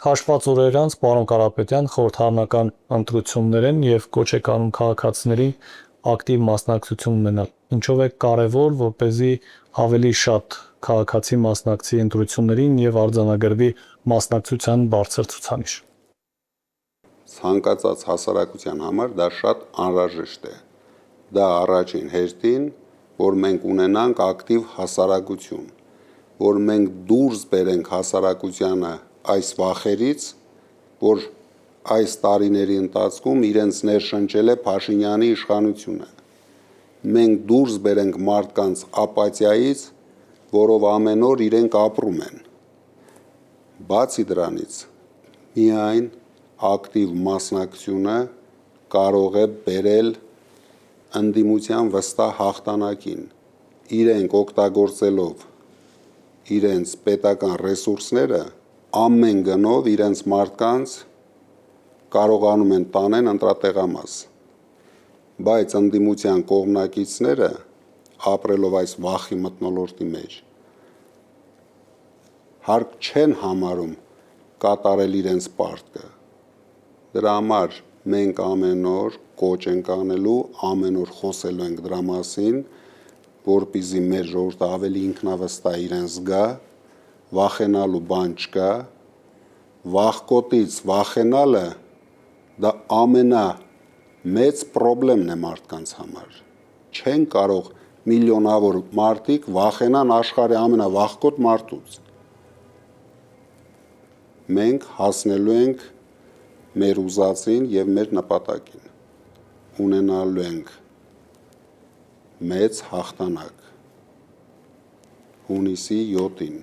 Հաշված օրեր անց պարոն Կարապետյան խորհրդարանական ընտրություններ են եւ կոչ է անում քաղաքացիների ակտիվ մասնակցություն ունենալ, ինչով է կարևոր, որպեսզի ավելի շատ քաղաքացի մասնակցի ընտրություններին եւ արձանագրվի մասնակցության բարձր ցուցանիշ։ Ցանկացած հասարակության համար դա շատ անհրաժեշտ է։ Դա առաջին հերթին, որ մենք ունենանք ակտիվ հասարակություն, որ մենք դուրս բերենք հասարակությանը այս վախերից, որ այս տարիների ընթացքում իրենց ներշնչել է Փաշինյանի իշխանությունը։ Մենք դուրս բերենք մարդկանց ապաթիայից, որով ամեն օր իրենք ապրում են։ Բացի դրանից, միայն ակտիվ մասնակցությունը կարող է բերել ընդդիմության վստահ հաղթանակին, իրենք օգտագործելով իրենց պետական ռեսուրսները ամեն գնով իրենց մարդկանց կարողանում են տանեն ընտրատեղամաս, բայց ընդդիմության կողմնակիցները ապրելով այս վախի մթնոլորտի մեջ հարկ չեն համարում կատարել իրենց պարտքը։ Դրա համար մենք ամեն օր կոչ ենք անելու, ամեն օր խոսելու ենք դրա մասին, որպեսզի մեր ժողովուրդը ավելի ինքնավստահ իրեն զգա, վախենալու բան չկա, վախկոտից վախենալը դա ամենամեծ խնդիրն է մարդկանց համար։ Չեն կարող միլիոնավոր մարդիկ վախենան աշխարհի ամենավախկոտ մարդուց։ Մենք հասնելու ենք մեր ուզածին եւ մեր նպատակին։ Ունենալու ենք մեծ հաղթանակ հունիսի 7-ին։